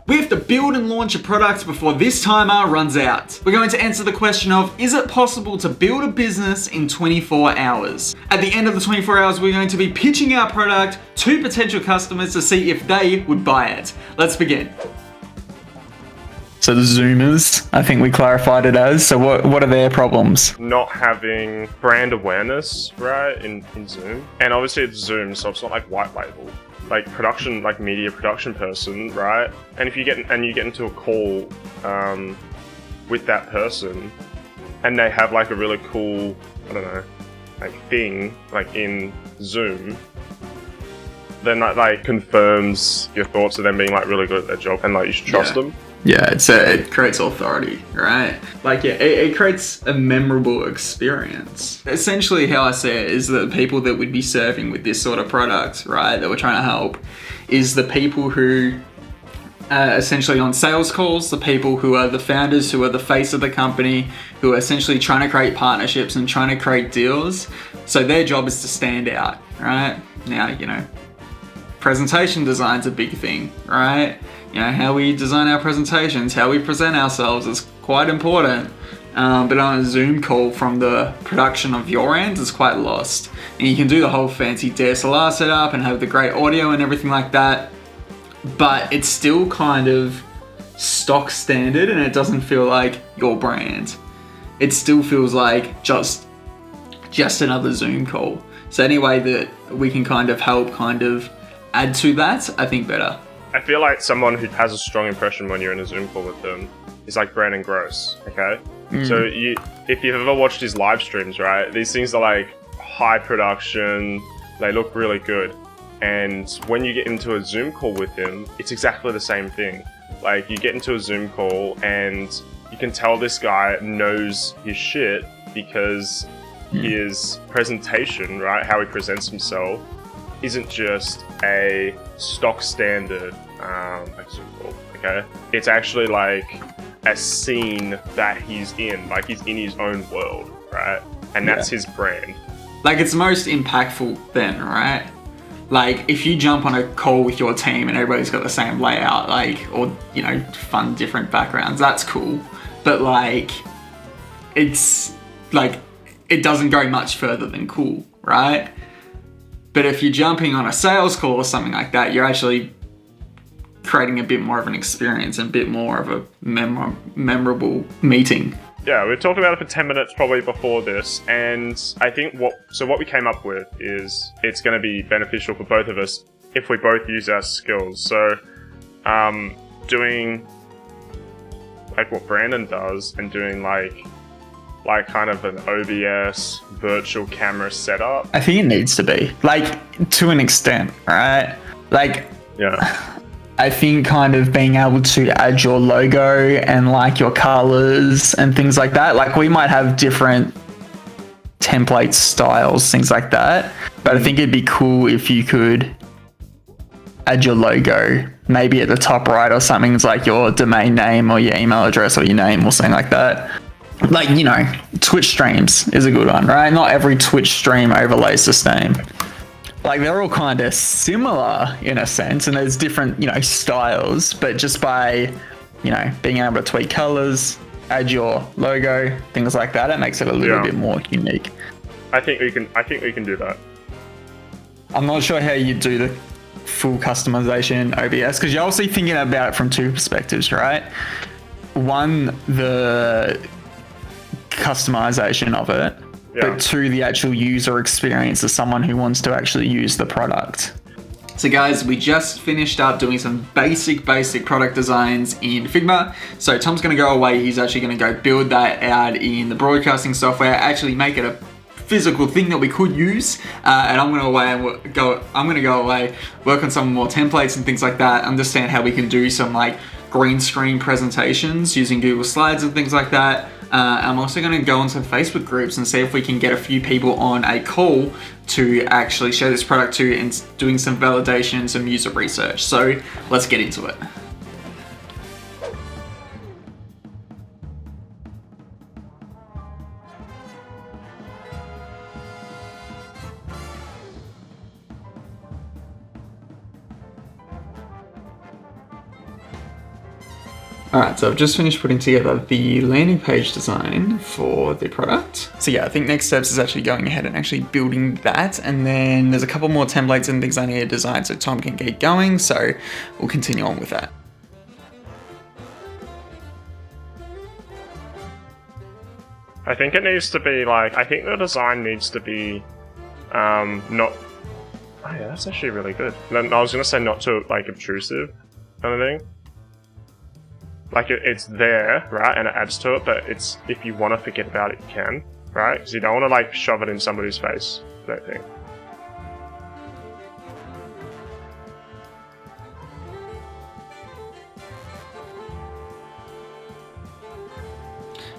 We have to build and launch a product before this timer runs out. We're going to answer the question of, is it possible to build a business in 24 hours? At the end of the 24 hours, we're going to be pitching our product to potential customers to see if they would buy it. Let's begin. So the Zoomers, I think we clarified it as. So what are their problems? Not having brand awareness, right, in Zoom. And obviously it's Zoom, so it's not like white label. Like production, like media production person, right? And if you get into a call with that person, and they have like a really cool, I don't know, like thing like in Zoom, then that like confirms your thoughts of them being like really good at their job, and like you should trust them. Yeah, it creates authority, right? Like, yeah, it creates a memorable experience. Essentially, how I see it is that the people that would be serving with this sort of product, right, that we're trying to help, is the people who essentially on sales calls, the people who are the founders, who are the face of the company, who are essentially trying to create partnerships and trying to create deals. So their job is to stand out, right? Now, you know, presentation design's a big thing, right? You know, how we design our presentations, how we present ourselves is quite important. But on a Zoom call from the production of your end, it's quite lost. And you can do the whole fancy DSLR setup and have the great audio and everything like that, but it's still kind of stock standard and it doesn't feel like your brand. It still feels like just another Zoom call. So any way that we can kind of help kind of add to that, I think better. I feel like someone who has a strong impression when you're in a Zoom call with them is like Brandon Gross, okay? So if you've ever watched his live streams, right, these things are like high production, they look really good. And when you get into a Zoom call with him, it's exactly the same thing. Like you get into a Zoom call and you can tell this guy knows his shit because his presentation, right, how he presents himself, isn't just a stock standard Zoom call, okay? It's actually like a scene that he's in, like he's in his own world, right? And that's his brand. Like it's most impactful then, right? Like if you jump on a call with your team and everybody's got the same layout, like, or, you know, fun different backgrounds, that's cool. But like, it's like, it doesn't go much further than cool, right? But if you're jumping on a sales call or something like that, you're actually creating a bit more of an experience and a bit more of a memorable meeting. Yeah, we talked about it for 10 minutes probably before this, and I think what we came up with is it's going to be beneficial for both of us if we both use our skills. So doing like what Brandon does and doing like kind of an OBS virtual camera setup. I think it needs to be, like, to an extent, right? Like, yeah. I think kind of being able to add your logo and like your colors and things like that. Like we might have different template styles, things like that. But I think it'd be cool if you could add your logo, maybe at the top right or something. It's like your domain name or your email address or your name or something like that. Like, you know, Twitch streams is a good one, right? Not every Twitch stream overlays the same. Like they're all kind of similar in a sense, and there's different, you know, styles, but just by, you know, being able to tweak colors, add your logo, things like that, it makes it a little bit more unique. I think we can do that. I'm not sure how you do the full customization in OBS, because you're obviously thinking about it from two perspectives, right? One, the customization of it, but two, the actual user experience as someone who wants to actually use the product. So guys, we just finished up doing some basic product designs in Figma. So Tom's gonna go away, he's actually gonna go build that out in the broadcasting software, actually make it a physical thing that we could use, and I'm gonna go away, work on some more templates and things like that, understand how we can do some like green screen presentations using Google Slides and things like that. I'm also going to go on some Facebook groups and see if we can get a few people on a call to actually show this product to and doing some validation and some user research. So let's get into it. Alright, so I've just finished putting together the landing page design for the product. So yeah, I think next steps is actually going ahead and actually building that, and then there's a couple more templates and things I need to design so Tom can get going, so we'll continue on with that. I think it needs to be like, I think the design needs to be not, oh yeah, that's actually really good. Then I was gonna say not too like obtrusive kind of thing. Like it's there, right, and it adds to it, but it's, if you want to forget about it, you can, right? Because you don't want to like shove it in somebody's face, that thing.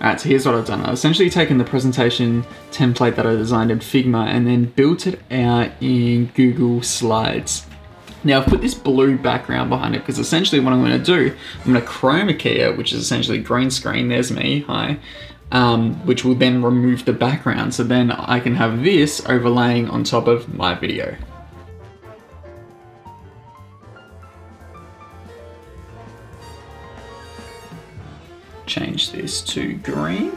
Alright, so here's what I've done. I've essentially taken the presentation template that I designed in Figma and then built it out in Google Slides. Now I've put this blue background behind it because essentially what I'm going to do, I'm going to chroma key it, which is essentially green screen, there's me, hi, which will then remove the background, so then I can have this overlaying on top of my video. Change this to green.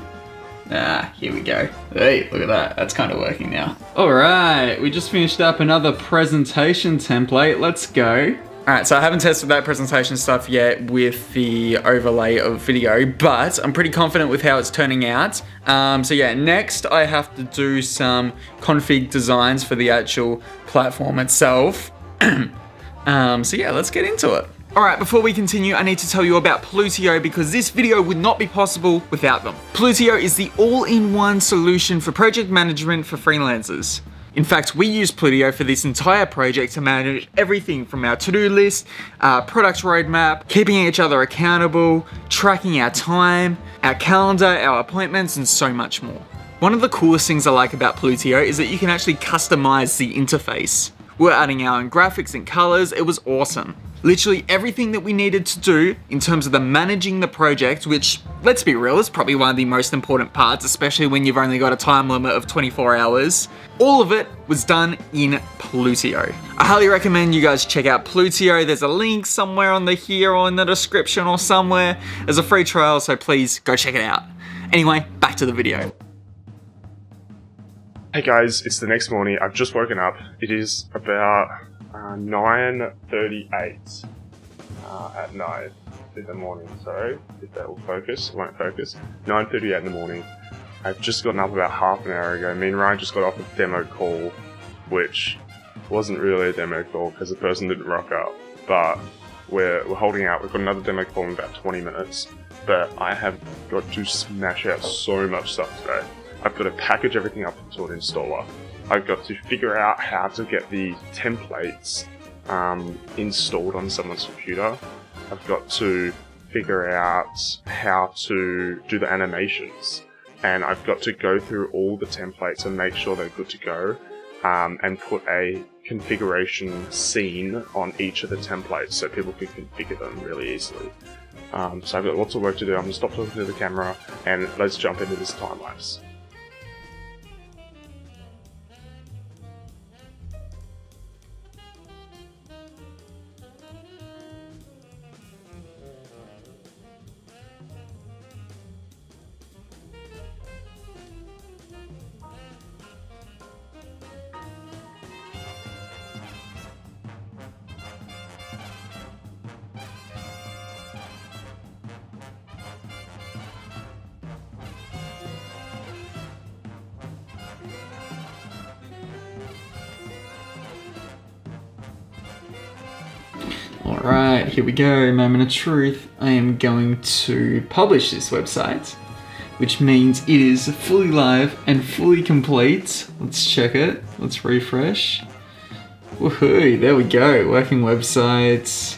Here we go. Hey, look at that. That's kind of working now. All right, we just finished up another presentation template. Let's go. All right, so I haven't tested that presentation stuff yet with the overlay of video, but I'm pretty confident with how it's turning out. So yeah, next I have to do some config designs for the actual platform itself. So yeah, let's get into it. Alright, before we continue, I need to tell you about Plutio because this video would not be possible without them. Plutio is the all-in-one solution for project management for freelancers. In fact, we use Plutio for this entire project to manage everything from our to-do list, our product roadmap, keeping each other accountable, tracking our time, our calendar, our appointments, and so much more. One of the coolest things I like about Plutio is that you can actually customize the interface. We're adding our own graphics and colors, it was awesome. Literally everything that we needed to do in terms of the managing the project, which, let's be real, is probably one of the most important parts, especially when you've only got a time limit of 24 hours. All of it was done in Plutio. I highly recommend you guys check out Plutio. There's a link somewhere on here or in the description or somewhere. There's a free trial, so please go check it out. Anyway, back to the video. Hey guys, it's the next morning. I've just woken up. It is about 9:38 at night in the morning. Sorry, if that will focus, it won't focus. 9:38 in the morning. I've just gotten up about half an hour ago. Me and Ryan just got off a demo call, which wasn't really a demo call because the person didn't rock up. But we're holding out. We've got another demo call in about 20 minutes. But I have got to smash out so much stuff today. I've got to package everything up into an installer. I've got to figure out how to get the templates installed on someone's computer. I've got to figure out how to do the animations. And I've got to go through all the templates and make sure they're good to go, and put a configuration scene on each of the templates so people can configure them really easily. So I've got lots of work to do. I'm going to stop talking to the camera and let's jump into this time lapse. Alright, here we go, moment of truth. I am going to publish this website, which means it is fully live and fully complete. Let's check it, let's refresh. Woohoo, there we go, working websites.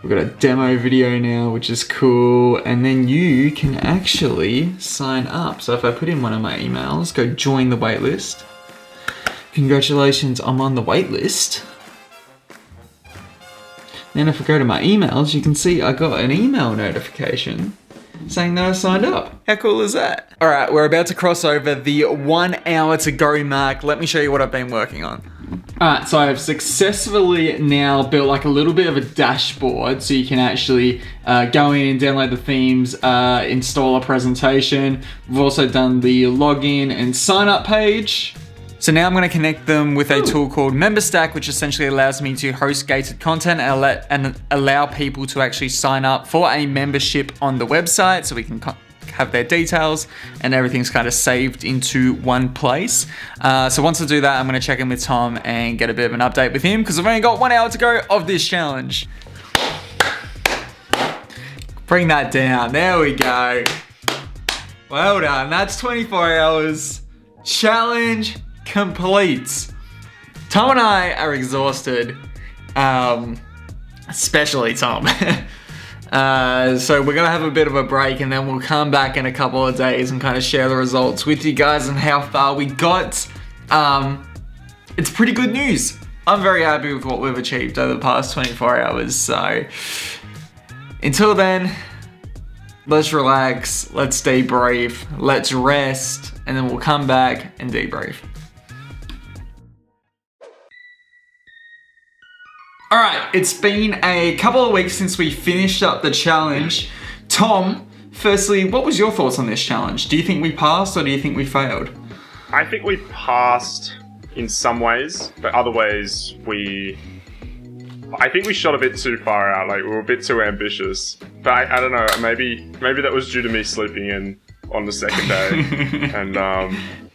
We've got a demo video now, which is cool, and then you can actually sign up. So if I put in one of my emails, go join the waitlist. Congratulations, I'm on the waitlist. Then if I go to my emails, you can see I got an email notification saying that I signed up. How cool is that? All right, we're about to cross over the 1 hour to go mark. Let me show you what I've been working on. Alright, so I've successfully now built like a little bit of a dashboard so you can actually go in and download the themes, install a presentation. We've also done the login and sign up page. So now I'm going to connect them with a tool called MemberStack, which essentially allows me to host gated content and allow people to actually sign up for a membership on the website so we can have their details and everything's kind of saved into one place. So once I do that, I'm going to check in with Tom and get a bit of an update with him because I've only got 1 hour to go of this challenge. Bring that down. There we go. Well done. That's 24 hours. Challenge complete. Tom and I are exhausted, especially Tom. So we're gonna have a bit of a break and then we'll come back in a couple of days and kind of share the results with you guys and how far we got. It's pretty good news. I'm very happy with what we've achieved over the past 24 hours. So until then, let's relax, let's debrief, let's rest, and then we'll come back and debrief. All right, it's been a couple of weeks since we finished up the challenge. Tom, firstly, what was your thoughts on this challenge? Do you think we passed or do you think we failed? I think we passed in some ways, but other ways I think we shot a bit too far out, like we were a bit too ambitious. But I don't know, maybe that was due to me sleeping in on the second day and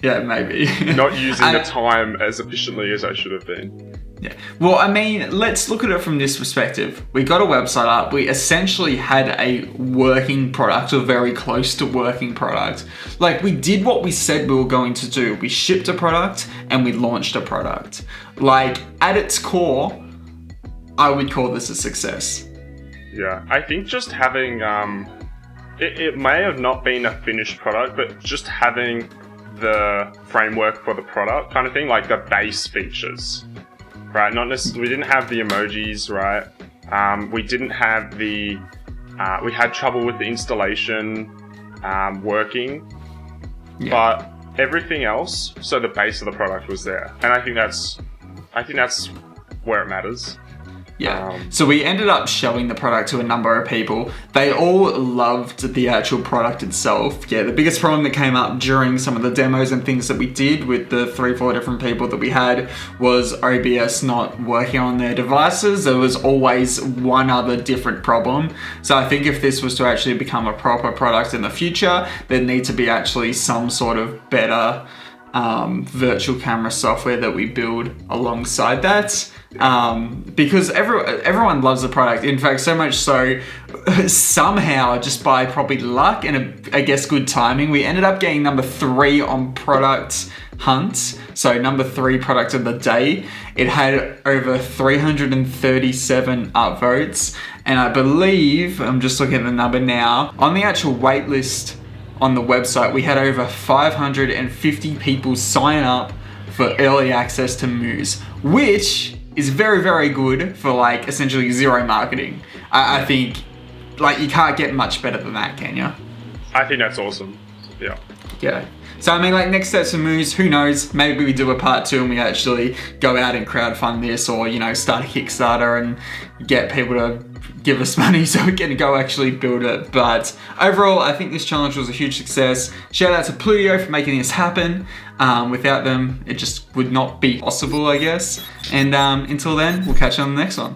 yeah, maybe. not using the time as efficiently as I should have been. Yeah. Well, I mean, let's look at it from this perspective. We got a website up. We essentially had a working product or very close to working product. Like we did what we said we were going to do. We shipped a product and we launched a product. Like at its core, I would call this a success. Yeah, I think just having, it may have not been a finished product, but just having the framework for the product kind of thing, like the base features. Right, not necessarily. We didn't have the emojis, right? We didn't have the. We had trouble with the installation working, but everything else. So the base of the product was there, and I think that's where it matters. Yeah. So we ended up showing the product to a number of people. They all loved the actual product itself. Yeah, the biggest problem that came up during some of the demos and things that we did with the 3-4 different people that we had was OBS not working on their devices. There was always one other different problem. So I think if this was to actually become a proper product in the future, there needs to be actually some sort of better virtual camera software that we build alongside that. Because everyone loves the product. In fact, so much so, somehow, just by probably luck and I guess good timing, we ended up getting number 3 on product hunts. So number 3 product of the day. It had over 337 upvotes. And I believe, I'm just looking at the number now, on the actual wait list on the website, we had over 550 people sign up for early access to Moose, which is very, very good for like essentially zero marketing. I think like you can't get much better than that, can you? I think that's awesome. Yeah. Yeah. So I mean, like next steps for Moose, who knows? Maybe we do a part 2 and we actually go out and crowdfund this, or you know, start a Kickstarter and get people to give us money so we can go actually build it. But overall, I think this challenge was a huge success. Shout out to Plutio for making this happen. Without them, it just would not be possible, I guess. And until then, we'll catch you on the next one.